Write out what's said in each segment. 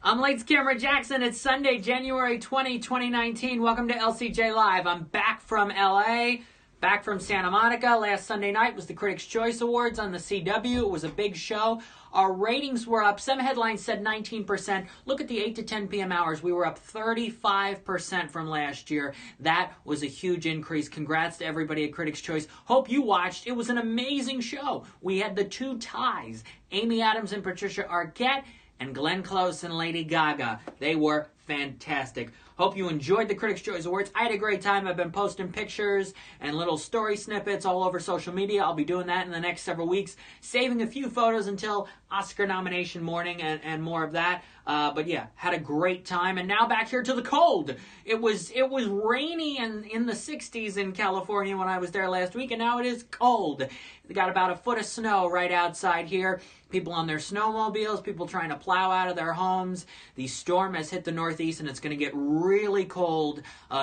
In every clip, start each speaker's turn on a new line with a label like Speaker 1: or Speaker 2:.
Speaker 1: I'm Lights Camera Jackson. It's Sunday, January 20, 2019. Welcome to LCJ Live. I'm back from LA, back from Santa Monica. Last Sunday night was the Critics' Choice Awards on the CW. It was a big show. Our ratings were up. Some headlines said 19%. Look at the 8 to 10 p.m. hours. We were up 35% from last year. That was a huge increase. Congrats to everybody at Critics' Choice. Hope you watched. It was an amazing show. We had the two ties, Amy Adams and Patricia Arquette, and Glenn Close and Lady Gaga. They were fantastic. Hope you enjoyed the Critics' Choice Awards. I had a great time. I've been posting pictures and little story snippets all over social media. I'll be doing that in the next several weeks, saving a few photos until Oscar nomination morning and more of that. But yeah, had a great time. And now back here to the cold. It was rainy and in the 60s in California when I was there last week, and now it is cold. We got about a foot of snow right outside here. People on their snowmobiles, people trying to plow out of their homes. The storm has hit the Northeast, and it's going to get really cold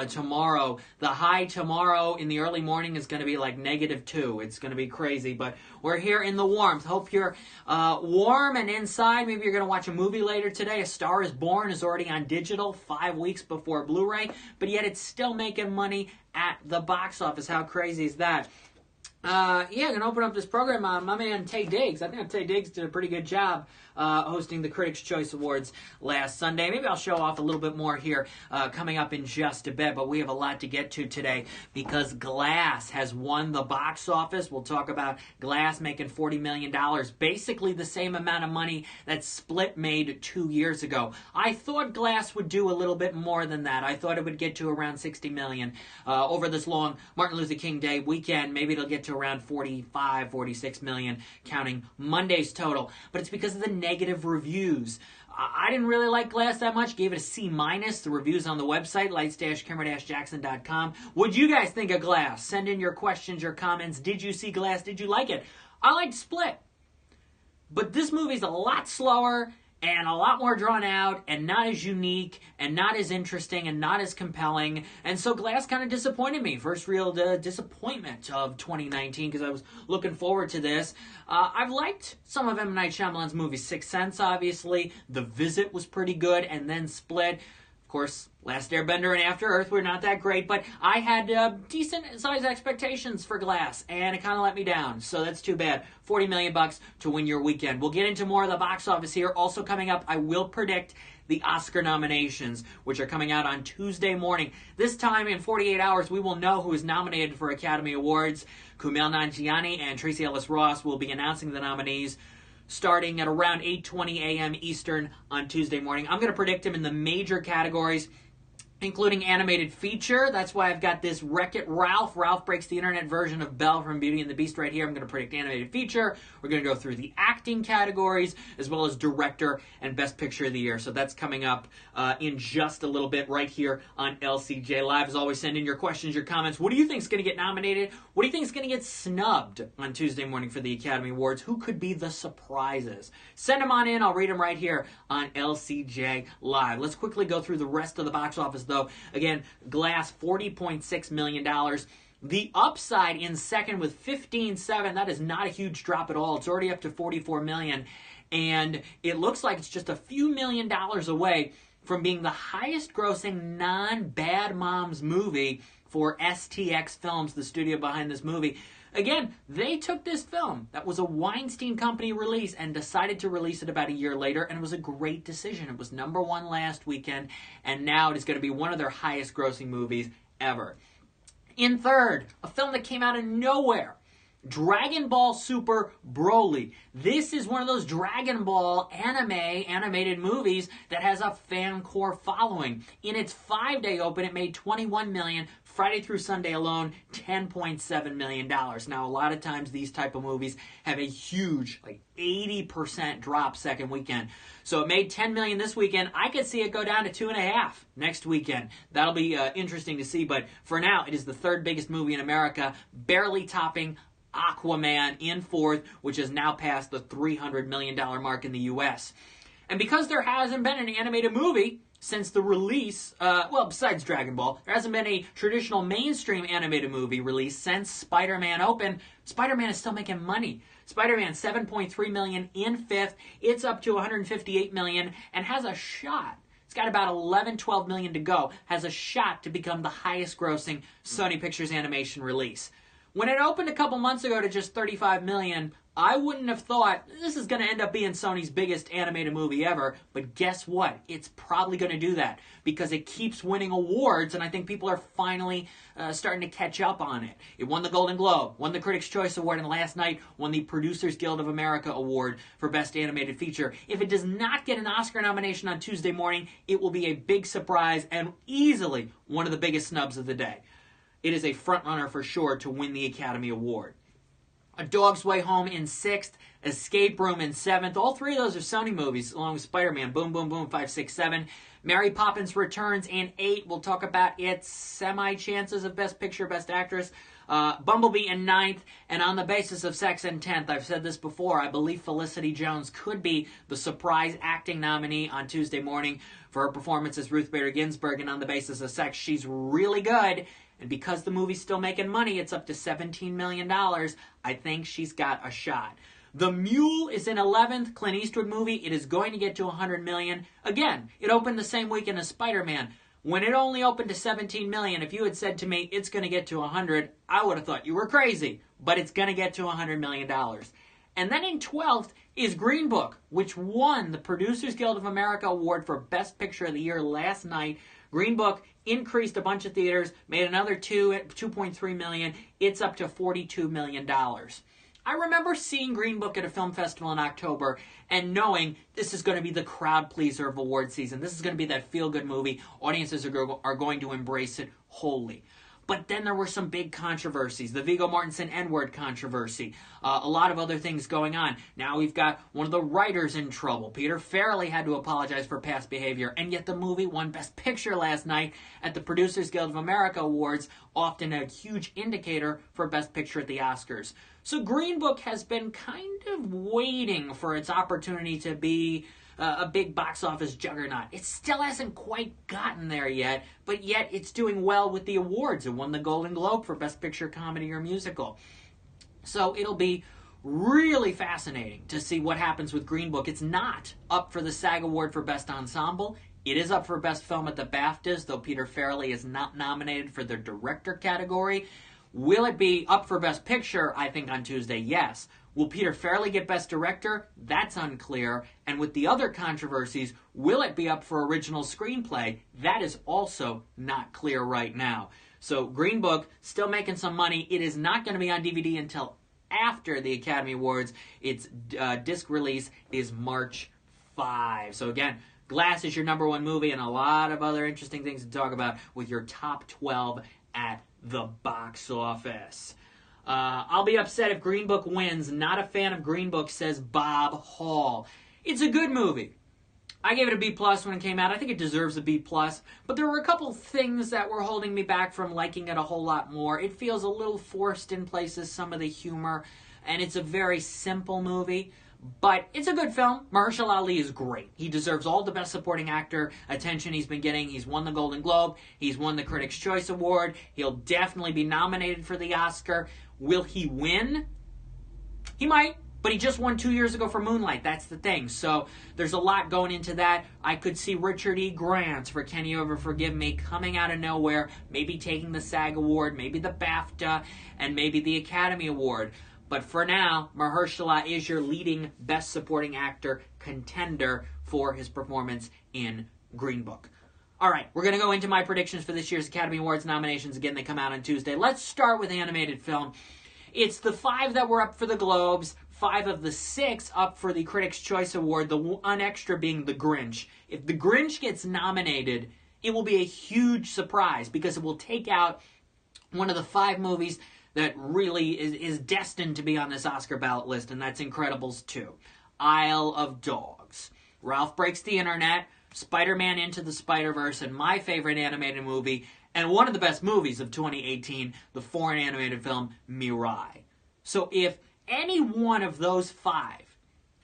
Speaker 1: tomorrow. The high tomorrow in the early morning is going to be like -2. It's going to be crazy, but we're here in the warmth. Hope you're warm and inside. Maybe you're going to watch a movie later today. A Star is Born is already on digital 5 weeks before Blu-ray, but yet it's still making money at the box office. How crazy is that? I'm going to open up this program on my man Taye Diggs. I think Taye Diggs did a pretty good job hosting the Critics' Choice Awards last Sunday. Maybe I'll show off a little bit more here coming up in just a bit, but we have a lot to get to today because Glass has won the box office. We'll talk about Glass making $40 million, basically the same amount of money that Split made 2 years ago. I thought Glass would do a little bit more than that. I thought it would get to around $60 million over this long Martin Luther King Day weekend. Maybe it'll get to around 45, 46 million, counting Monday's total. But it's because of the negative reviews. I didn't really like Glass that much. Gave it a C-. The reviews on the website, lights-camera-jackson.com. What'd you guys think of Glass? Send in your questions, your comments. Did you see Glass? Did you like it? I liked Split. But this movie's a lot slower and a lot more drawn out and not as unique and not as interesting and not as compelling. And so Glass kind of disappointed me. First real disappointment of 2019 because I was looking forward to this. I've liked some of M. Night Shyamalan's movies. Sixth Sense, obviously. The Visit was pretty good. And then Split. Of course, Last Airbender and After Earth were not that great, but I had decent-sized expectations for Glass, and it kind of let me down, so that's too bad. $40 million to win your weekend. We'll get into more of the box office here. Also coming up, I will predict the Oscar nominations, which are coming out on Tuesday morning. This time, in 48 hours, we will know who is nominated for Academy Awards. Kumail Nanjiani and Tracee Ellis Ross will be announcing the nominees starting at around 8:20 a.m. Eastern on Tuesday morning. I'm going to predict them in the major categories, including animated feature. That's why I've got this Wreck-It Ralph. Ralph Breaks the Internet version of Belle from Beauty and the Beast right here. I'm going to predict animated feature. We're going to go through the acting categories as well as director and best picture of the year. So that's coming up in just a little bit right here on LCJ Live. As always, send in your questions, your comments. What do you think is going to get nominated? What do you think is going to get snubbed on Tuesday morning for the Academy Awards? Who could be the surprises? Send them on in. I'll read them right here on LCJ Live. Let's quickly go through the rest of the box office, though. Again, Glass, $40.6 million. The Upside in second with 15.7. That is not a huge drop at all. It's already up to $44 million. And it looks like it's just a few $1 million away from being the highest grossing non-Bad Moms movie for STX Films, the studio behind this movie. Again, they took this film that was a Weinstein Company release and decided to release it about a year later, and it was a great decision. It was #1 last weekend, and now it is going to be one of their highest grossing movies ever. In third, a film that came out of nowhere, Dragon Ball Super Broly. This is one of those Dragon Ball animated movies that has a fan core following. In its 5-day open, it made $21 million. Friday through Sunday alone, $10.7 million. Now, a lot of times these type of movies have a huge, like 80% drop second weekend. So it made $10 million this weekend. I could see it go down to $2.5 million next weekend. That'll be interesting to see. But for now, it is the third biggest movie in America, barely topping Aquaman in fourth, which has now passed the $300 million mark in the U.S. And because there hasn't been an animated movie since the release, besides Dragon Ball, there hasn't been a traditional mainstream animated movie released since Spider-Man opened. Spider-Man is still making money. Spider-Man, $7.3 million in fifth. It's up to $158 million and has a shot. It's got about 11, 12 million to go. Has a shot to become the highest grossing Sony Pictures Animation release. When it opened a couple months ago to just $35 million, I wouldn't have thought this is going to end up being Sony's biggest animated movie ever, but guess what? It's probably going to do that because it keeps winning awards, and I think people are finally starting to catch up on it. It won the Golden Globe, won the Critics' Choice Award, and last night won the Producers Guild of America Award for Best Animated Feature. If it does not get an Oscar nomination on Tuesday morning, it will be a big surprise and easily one of the biggest snubs of the day. It is a frontrunner for sure to win the Academy Award. A Dog's Way Home in sixth, Escape Room in seventh. All three of those are Sony movies, along with Spider-Man. Boom, boom, boom, 5, 6, 7. Mary Poppins Returns in 8. We'll talk about its semi-chances of Best Picture, Best Actress. Bumblebee in 9th. And on the basis of sex in 10th, I've said this before, I believe Felicity Jones could be the surprise acting nominee on Tuesday morning for her performance as Ruth Bader Ginsburg. And on the basis of sex, she's really good. And because the movie's still making money, it's up to $17 million. I think she's got a shot. The Mule is in 11th, Clint Eastwood movie. It is going to get to $100 million. Again, it opened the same weekend as Spider-Man. When it only opened to $17 million, if you had said to me it's going to get to $100, I would have thought you were crazy. But it's going to get to $100 million. And then in 12th is Green Book, which won the Producers Guild of America Award for Best Picture of the Year last night. Green Book increased a bunch of theaters, made another $2.3 million. It's up to $42 million. I remember seeing Green Book at a film festival in October and knowing this is going to be the crowd pleaser of award season. This is going to be that feel-good movie. Audiences are going to embrace it wholly. But then there were some big controversies. The Viggo Mortensen N-word controversy. A lot of other things going on. Now we've got one of the writers in trouble. Peter Farrelly had to apologize for past behavior. And yet the movie won Best Picture last night at the Producers Guild of America Awards. Often a huge indicator for Best Picture at the Oscars. So Green Book has been kind of waiting for its opportunity to be a big box office juggernaut. It still hasn't quite gotten there yet, but yet it's doing well with the awards. It won the Golden Globe for Best Picture Comedy or Musical. So it'll be really fascinating to see what happens with Green Book. It's not up for the SAG Award for Best Ensemble. It is up for Best Film at the BAFTAs, though Peter Farrelly is not nominated for the Director category. Will it be up for Best Picture, I think, on Tuesday? Yes. Will Peter Farrelly get Best Director? That's unclear. And with the other controversies, will it be up for Original Screenplay? That is also not clear right now. So Green Book, still making some money. It is not going to be on DVD until after the Academy Awards. Its disc release is March 5. So again, Glass is your number one movie and a lot of other interesting things to talk about with your top 12 at the box office. I'll be upset if Green Book wins. Not a fan of Green Book, says Bob Hall. It's a good movie. I gave it a B+ when it came out. I think it deserves a B+. But there were a couple things that were holding me back from liking it a whole lot more. It feels a little forced in places, some of the humor. And it's a very simple movie. But it's a good film. Mahershala Ali is great. He deserves all the Best Supporting Actor attention he's been getting. He's won the Golden Globe. He's won the Critics' Choice Award. He'll definitely be nominated for the Oscar. Will he win? He might, but he just won 2 years ago for Moonlight. That's the thing. So there's a lot going into that. I could see Richard E. Grant for Can You Ever Forgive Me coming out of nowhere, maybe taking the SAG Award, maybe the BAFTA, and maybe the Academy Award. But for now, Mahershala is your leading Best Supporting Actor contender for his performance in Green Book. All right, we're going to go into my predictions for this year's Academy Awards nominations. Again, they come out on Tuesday. Let's start with animated film. It's the 5 that were up for the Globes, 5 of the 6 up for the Critics' Choice Award, the one extra being The Grinch. If The Grinch gets nominated, it will be a huge surprise because it will take out one of the 5 movies that really is destined to be on this Oscar ballot list, and that's Incredibles 2. Isle of Dogs. Ralph Breaks the Internet, Spider-Man Into the Spider-Verse, and my favorite animated movie, and one of the best movies of 2018, the foreign animated film Mirai. So if any one of those 5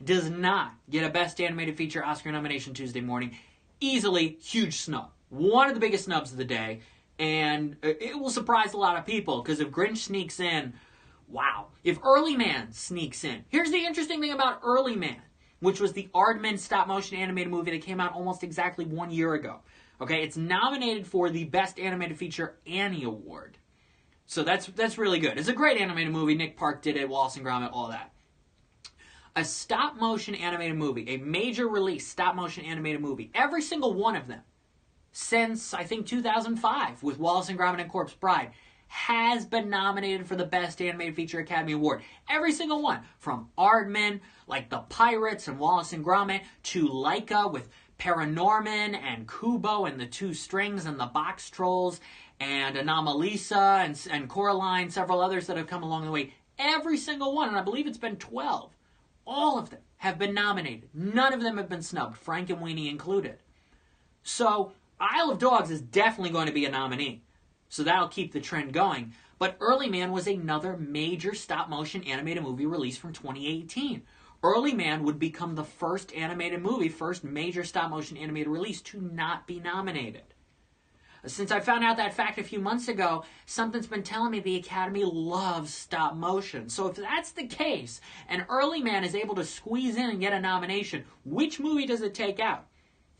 Speaker 1: does not get a Best Animated Feature Oscar nomination Tuesday morning, easily huge snub. One of the biggest snubs of the day. And it will surprise a lot of people, because if Grinch sneaks in, Wow. If Early Man sneaks in. Here's the interesting thing about Early Man, which was the Aardman stop-motion animated movie that came out almost exactly 1 year ago. Okay, it's nominated for the Best Animated Feature Annie Award. So that's really good. It's a great animated movie. Nick Park did it, Wallace and Gromit, all that. A stop-motion animated movie, a major release stop-motion animated movie, every single one of them, since, I think, 2005 with Wallace and Gromit and Corpse Bride, has been nominated for the Best Animated Feature Academy Award. Every single one. From Aardman, like The Pirates and Wallace and Gromit, to Laika with Paranorman and Kubo and the Two Strings and the Box Trolls, and Anomalisa and Coraline, several others that have come along the way. Every single one, and I believe it's been 12, all of them have been nominated. None of them have been snubbed, Frankenweenie included. So, Isle of Dogs is definitely going to be a nominee. So that'll keep the trend going. But Early Man was another major stop-motion animated movie released from 2018. Early Man would become the first animated movie, first major stop-motion animated release to not be nominated. Since I found out that fact a few months ago, something's been telling me the Academy loves stop-motion. So if that's the case, and Early Man is able to squeeze in and get a nomination, which movie does it take out?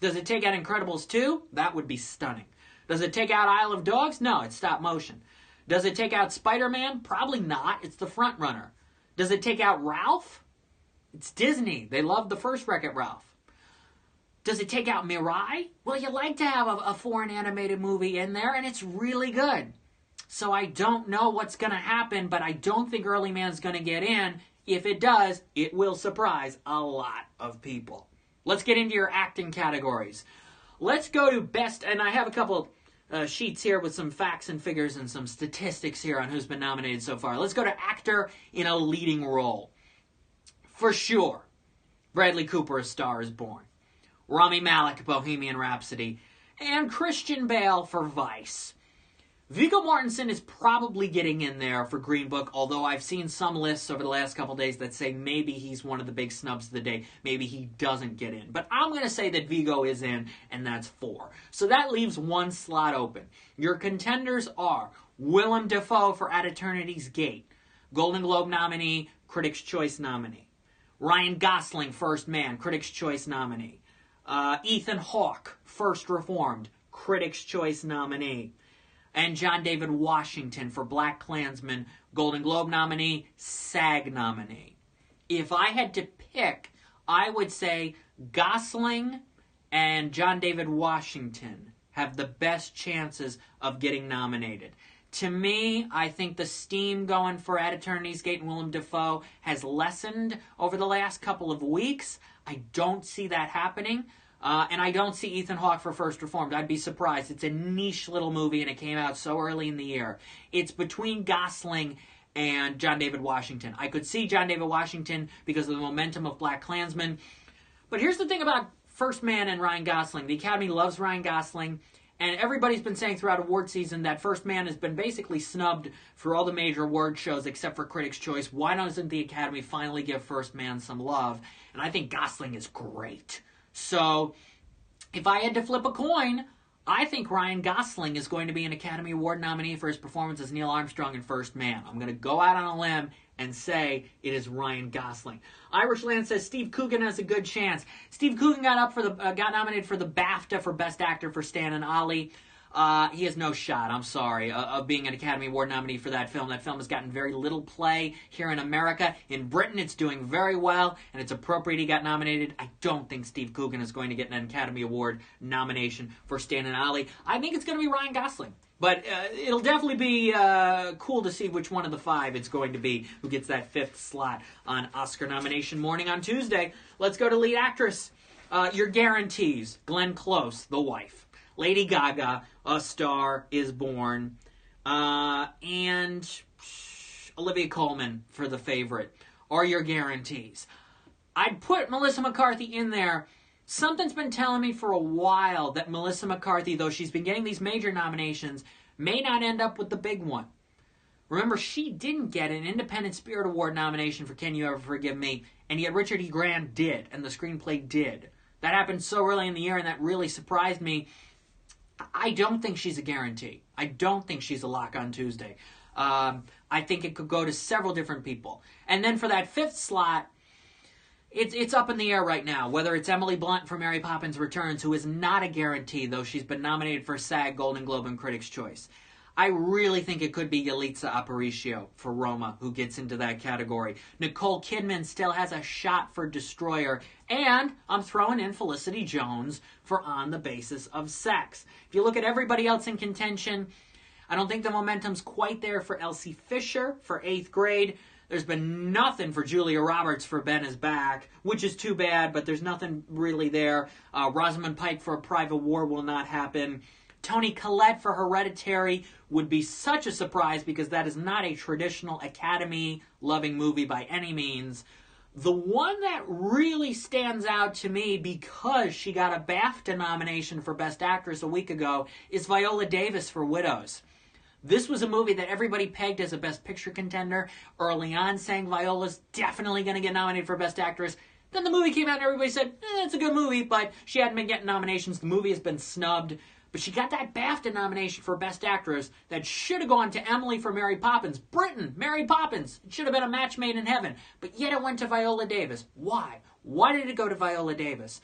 Speaker 1: Does it take out Incredibles 2? That would be stunning. Does it take out Isle of Dogs? No, it's stop motion. Does it take out Spider-Man? Probably not. It's the front runner. Does it take out Ralph? It's Disney. They loved the first Wreck-It Ralph. Does it take out Mirai? Well, you like to have a foreign animated movie in there, and it's really good. So I don't know what's going to happen, but I don't think Early Man's going to get in. If it does, it will surprise a lot of people. Let's get into your acting categories. Let's go to best, and I have a couple sheets here with some facts and figures and some statistics here on who's been nominated so far. Let's go to actor in a leading role. For sure, Bradley Cooper, A Star is Born. Rami Malek, Bohemian Rhapsody. And Christian Bale for Vice. Viggo Mortensen is probably getting in there for Green Book, although I've seen some lists over the last couple days that say maybe he's one of the big snubs of the day. Maybe he doesn't get in. But I'm going to say that Viggo is in, and that's 4. So that leaves 1 slot open. Your contenders are Willem Dafoe for At Eternity's Gate, Golden Globe nominee, Critics' Choice nominee. Ryan Gosling, First Man, Critics' Choice nominee. Ethan Hawke, First Reformed, Critics' Choice nominee. And John David Washington for BlacKkKlansman, Golden Globe nominee, SAG nominee. If I had to pick, I would say Gosling and John David Washington have the best chances of getting nominated. To me, I think the steam going for At Eternity's Gate and Willem Dafoe has lessened over the last couple of weeks. I don't see that happening. And I don't see Ethan Hawke for First Reformed. I'd be surprised. It's a niche little movie, and it came out so early in the year. It's between Gosling and John David Washington. I could see John David Washington because of the momentum of BlacKkKlansman. But here's the thing about First Man and Ryan Gosling. The Academy loves Ryan Gosling, and everybody's been saying throughout award season that First Man has been basically snubbed for all the major award shows except for Critics' Choice. Why doesn't the Academy finally give First Man some love? And I think Gosling is great. So, if I had to flip a coin, I think Ryan Gosling is going to be an Academy Award nominee for his performance as Neil Armstrong in First Man. I'm going to go out on a limb and say it is Ryan Gosling. Irish Land says Steve Coogan has a good chance. Steve Coogan got nominated for the BAFTA for Best Actor for Stan and Ollie. He has no shot, I'm sorry, of being an Academy Award nominee for that film. That film has gotten very little play here in America. In Britain, it's doing very well, and it's appropriate he got nominated. I don't think Steve Coogan is going to get an Academy Award nomination for Stan and Ollie. I think it's going to be Ryan Gosling. But it'll definitely be cool to see which one of the 5 it's going to be who gets that 5th slot on Oscar nomination morning on Tuesday. Let's go to lead actress. Your guarantees. Glenn Close, The Wife. Lady Gaga, A Star is Born. And Olivia Colman for The Favorite are your guarantees. I'd put Melissa McCarthy in there. Something's been telling me for a while that Melissa McCarthy, though she's been getting these major nominations, may not end up with the big one. Remember, she didn't get an Independent Spirit Award nomination for Can You Ever Forgive Me, and yet Richard E. Grant did, and the screenplay did. That happened so early in the year, and that really surprised me. I don't think she's a guarantee. I don't think she's a lock on Tuesday. I think it could go to several different people. And then for that fifth slot, it's up in the air right now, whether it's Emily Blunt for Mary Poppins Returns, who is not a guarantee, though she's been nominated for SAG, Golden Globe, and Critics' Choice. I really think it could be Yalitza Aparicio for Roma, who gets into that category. Nicole Kidman still has a shot for Destroyer, and I'm throwing in Felicity Jones for On the Basis of Sex. If you look at everybody else in contention, I don't think the momentum's quite there for Elsie Fisher for 8th Grade. There's been nothing for Julia Roberts for Ben is Back, which is too bad, but there's nothing really there. Rosamund Pike for A Private War will not happen. Toni Collette for Hereditary would be such a surprise because that is not a traditional Academy-loving movie by any means. The one that really stands out to me because she got a BAFTA nomination for Best Actress a week ago is Viola Davis for Widows. This was a movie that everybody pegged as a Best Picture contender. Early on saying Viola's definitely going to get nominated for Best Actress. Then the movie came out and everybody said, it's a good movie, but she hadn't been getting nominations. The movie has been snubbed. But she got that BAFTA nomination for Best Actress that should have gone to Emily for Mary Poppins. Britain, Mary Poppins. It should have been a match made in heaven. But yet it went to Viola Davis. Why? Why did it go to Viola Davis?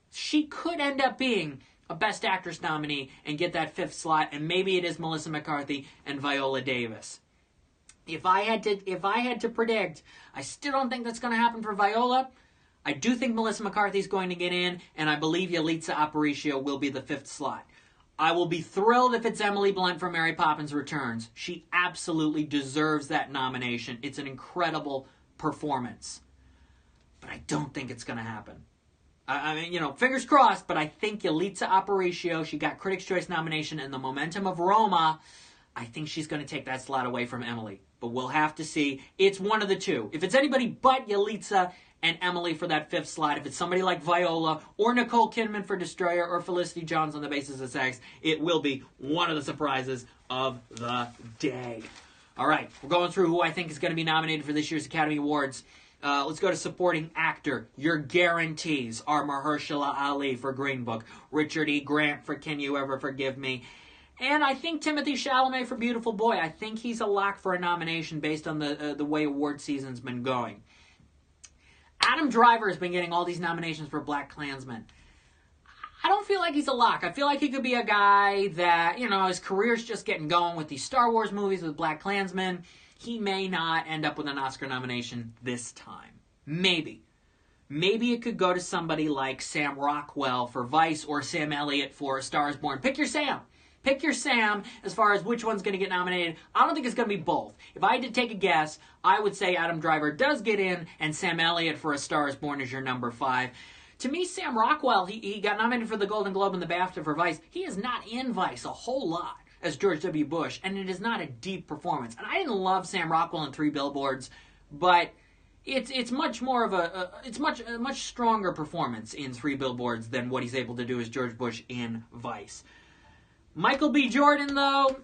Speaker 1: She could end up being a Best Actress nominee and get that fifth slot, and maybe it is Melissa McCarthy and Viola Davis. If I had to predict, I still don't think that's going to happen for Viola. I do think Melissa McCarthy is going to get in, and I believe Yalitza Aparicio will be the fifth slot. I will be thrilled if it's Emily Blunt for Mary Poppins Returns. She absolutely deserves that nomination. It's an incredible performance. But I don't think it's going to happen. I mean, fingers crossed, but I think Yalitza Aparicio, she got Critics' Choice nomination, and the momentum of Roma, I think she's going to take that slot away from Emily. But we'll have to see. It's one of the two. If it's anybody but Yalitza and Emily for that fifth slot, if it's somebody like Viola or Nicole Kidman for Destroyer or Felicity Jones on the Basis of Sex, it will be one of the surprises of the day. All right, we're going through who I think is going to be nominated for this year's Academy Awards. Let's go to Supporting Actor. Your guarantees are Mahershala Ali for Green Book, Richard E. Grant for Can You Ever Forgive Me, and I think Timothée Chalamet for Beautiful Boy. I think he's a lock for a nomination based on the way award season's been going. Adam Driver has been getting all these nominations for BlacKkKlansman. I don't feel like he's a lock. I feel like he could be a guy that, his career's just getting going with these Star Wars movies with BlacKkKlansman. He may not end up with an Oscar nomination this time. Maybe. Maybe it could go to somebody like Sam Rockwell for Vice or Sam Elliott for A Star is Born. Pick your Sam. Pick your Sam as far as which one's going to get nominated. I don't think it's going to be both. If I had to take a guess, I would say Adam Driver does get in and Sam Elliott for A Star is Born is your number 5. To me, Sam Rockwell, he got nominated for the Golden Globe and the BAFTA for Vice. He is not in Vice a whole lot as George W. Bush, and it is not a deep performance. And I didn't love Sam Rockwell in 3 Billboards, but it's much more of a much stronger performance in 3 Billboards than what he's able to do as George Bush in Vice. Michael B. Jordan, though,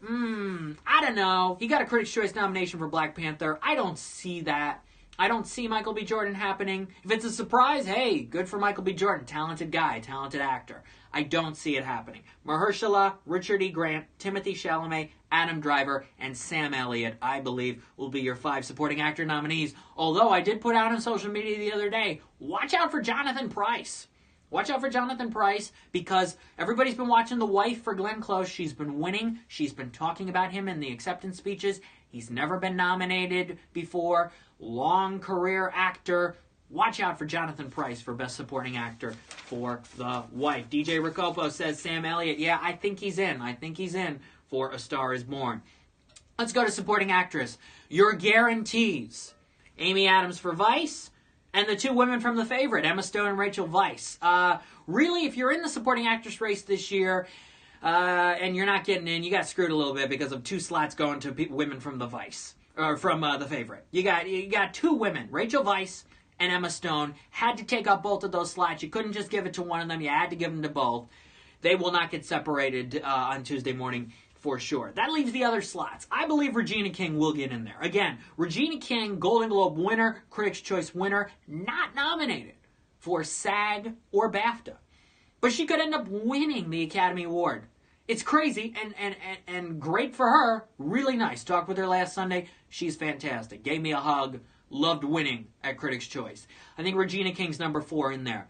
Speaker 1: I don't know. He got a Critics' Choice nomination for Black Panther. I don't see that. I don't see Michael B. Jordan happening. If it's a surprise, hey, good for Michael B. Jordan. Talented guy, talented actor. I don't see it happening. Mahershala, Richard E. Grant, Timothée Chalamet, Adam Driver, and Sam Elliott, I believe, will be your 5 supporting actor nominees. Although I did put out on social media the other day, watch out for Jonathan Pryce. Watch out for Jonathan Pryce because everybody's been watching The Wife for Glenn Close. She's been winning. She's been talking about him in the acceptance speeches. He's never been nominated before. Long career actor. Watch out for Jonathan Pryce for Best Supporting Actor for The Wife. DJ Ricopo says Sam Elliott. Yeah, I think he's in. I think he's in for A Star is Born. Let's go to Supporting Actress. Your guarantees. Amy Adams for Vice. And the 2 women from The Favorite, Emma Stone and Rachel Weisz. Really, if you're in the Supporting Actress race this year and you're not getting in, you got screwed a little bit because of 2 slots going to women from The Vice, or from The Favorite. You got 2 women, Rachel Weisz and Emma Stone, had to take up both of those slots. You couldn't just give it to one of them. You had to give them to both. They will not get separated on Tuesday morning for sure. That leaves the other slots. I believe Regina King will get in there. Again, Regina King, Golden Globe winner, Critics' Choice winner, not nominated for SAG or BAFTA. But she could end up winning the Academy Award. it's crazy and great for her. Really nice. Talked with her last Sunday. She's fantastic. Gave me a hug. Loved winning at Critics' Choice. I think Regina King's number 4 in there.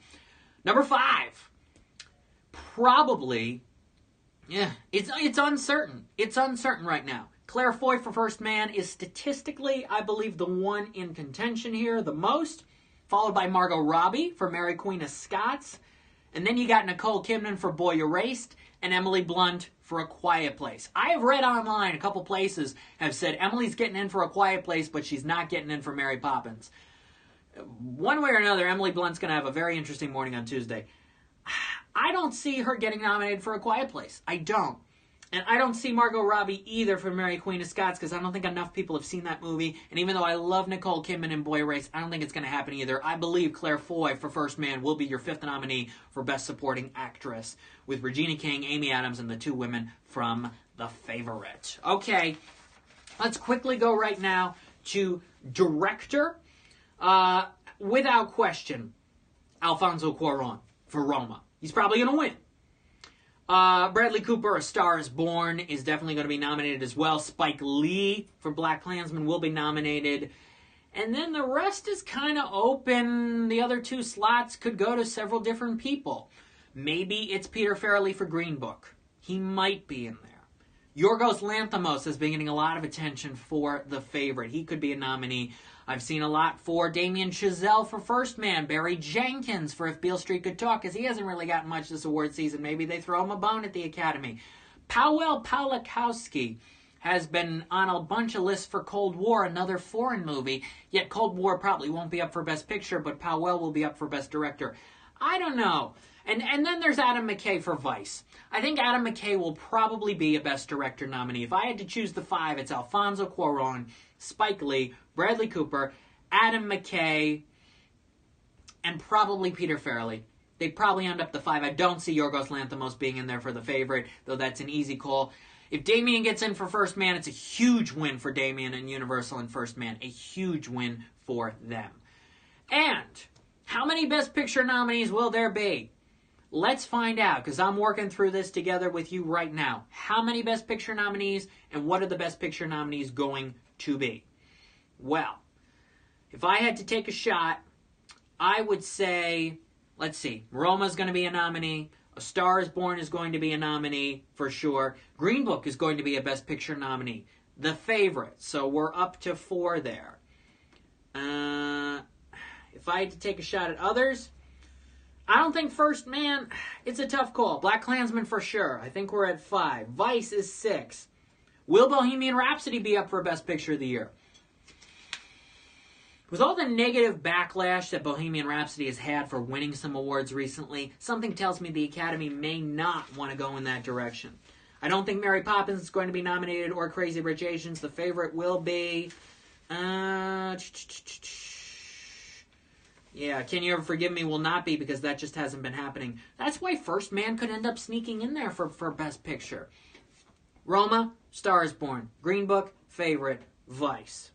Speaker 1: Number 5. Probably, it's uncertain. It's uncertain right now. Claire Foy for First Man is statistically, I believe, the one in contention here the most, followed by Margot Robbie for Mary Queen of Scots. And then you got Nicole Kidman for Boy Erased and Emily Blunt for A Quiet Place. I have read online, a couple places have said Emily's getting in for A Quiet Place, but she's not getting in for Mary Poppins. One way or another, Emily Blunt's going to have a very interesting morning on Tuesday. I don't see her getting nominated for A Quiet Place. I don't. And I don't see Margot Robbie either for Mary Queen of Scots because I don't think enough people have seen that movie. And even though I love Nicole Kidman and Boy Erased, I don't think it's going to happen either. I believe Claire Foy for First Man will be your 5th nominee for Best Supporting Actress with Regina King, Amy Adams, and the 2 women from The Favorite. Okay, let's quickly go right now to Director. Without question, Alfonso Cuarón for Roma. He's probably going to win. Bradley Cooper, A Star is Born, is definitely going to be nominated as well. Spike Lee for BlacKkKlansman will be nominated. And then the rest is kind of open. The other 2 slots could go to several different people. Maybe it's Peter Farrelly for Green Book. He might be in there. Yorgos Lanthimos has been getting a lot of attention for The Favorite. He could be a nominee. I've seen a lot for Damien Chazelle for First Man, Barry Jenkins for If Beale Street Could Talk, because he hasn't really gotten much this award season. Maybe they throw him a bone at the Academy. Powell Pawlikowski has been on a bunch of lists for Cold War, another foreign movie, yet Cold War probably won't be up for Best Picture, but Powell will be up for Best Director. I don't know. And then there's Adam McKay for Vice. I think Adam McKay will probably be a Best Director nominee. If I had to choose the 5, it's Alfonso Cuarón, Spike Lee, Bradley Cooper, Adam McKay, and probably Peter Farrelly. They'd probably end up the 5. I don't see Yorgos Lanthimos being in there for The Favorite, though that's an easy call. If Damien gets in for First Man, it's a huge win for Damien and Universal and First Man. A huge win for them. And how many Best Picture nominees will there be? Let's find out, because I'm working through this together with you right now. How many Best Picture nominees, and what are the Best Picture nominees going to be? Well, if I had to take a shot, I would say, let's see, Roma's going to be a nominee. A Star is Born is going to be a nominee, for sure. Green Book is going to be a Best Picture nominee. The Favorite, so we're up to 4 there. If I had to take a shot at others, I don't think First Man, it's a tough call. BlacKkKlansman for sure. I think we're at 5. Vice is 6. Will Bohemian Rhapsody be up for Best Picture of the Year? With all the negative backlash that Bohemian Rhapsody has had for winning some awards recently, something tells me the Academy may not want to go in that direction. I don't think Mary Poppins is going to be nominated or Crazy Rich Asians. The Favorite will be... Yeah, Can You Ever Forgive Me will not be because that just hasn't been happening. That's why First Man could end up sneaking in there for Best Picture. Roma, Star is Born. Green Book, Favorite, Vice.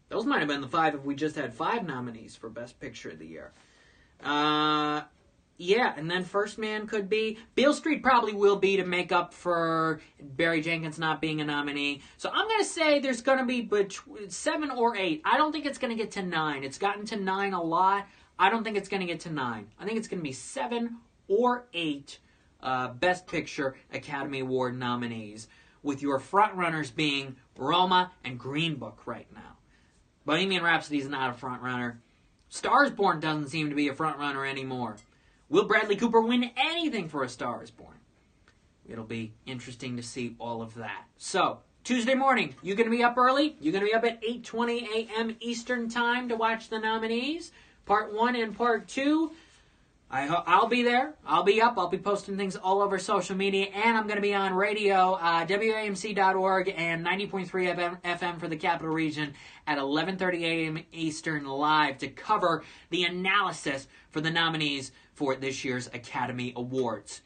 Speaker 1: Those might have been the 5 if we just had 5 nominees for Best Picture of the Year. Yeah, and then First Man could be... Beale Street probably will be to make up for Barry Jenkins not being a nominee. So I'm going to say there's going to be between 7 or 8. I don't think it's going to get to 9. It's gotten to 9 a lot. I don't think it's going to get to 9. I think it's going to be 7 or 8 Best Picture Academy Award nominees, with your frontrunners being Roma and Green Book right now. Bohemian Rhapsody is not a frontrunner. Star is Born doesn't seem to be a frontrunner anymore. Will Bradley Cooper win anything for A Star is Born? It'll be interesting to see all of that. So, Tuesday morning, you going to be up early? You going to be up at 8:20 a.m. Eastern Time to watch the nominees? Part 1 and Part 2. I'll be there. I'll be up. I'll be posting things all over social media. And I'm going to be on radio, WAMC.org and 90.3 FM for the Capital Region at 11:30 a.m. Eastern live to cover the analysis for the nominees for this year's Academy Awards.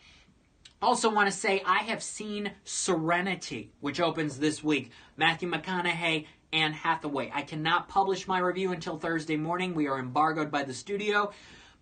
Speaker 1: Also want to say I have seen Serenity, which opens this week. Matthew McConaughey, Anne Hathaway. I cannot publish my review until Thursday morning. We are embargoed by the studio.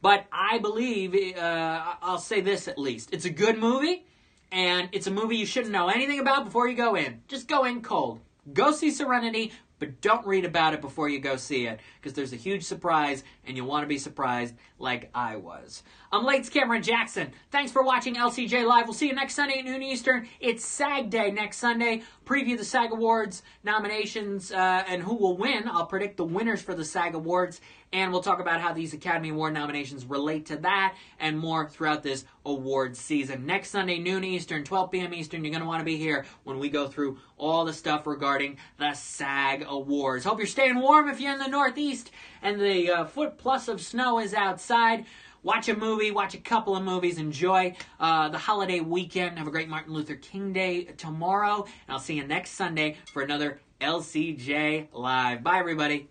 Speaker 1: But I believe, I'll say this at least. It's a good movie. and it's a movie you shouldn't know anything about before you go in. Just go in cold. Go see Serenity, but don't read about it before you go see it, because there's a huge surprise, and you'll want to be surprised like I was. I'm Lates Cameron Jackson. Thanks for watching LCJ Live. We'll see you next Sunday at noon Eastern. It's SAG Day next Sunday. Preview the SAG Awards nominations and who will win. I'll predict the winners for the SAG Awards, and we'll talk about how these Academy Award nominations relate to that and more throughout this award season. Next Sunday, noon Eastern, 12 p.m. Eastern. You're going to want to be here when we go through all the stuff regarding the SAG Awards. Hope you're staying warm if you're in the Northeast and the foot plus of snow is outside. Watch a movie, watch a couple of movies, enjoy the holiday weekend. Have a great Martin Luther King Day tomorrow, and I'll see you next Sunday for another LCJ Live. Bye, everybody.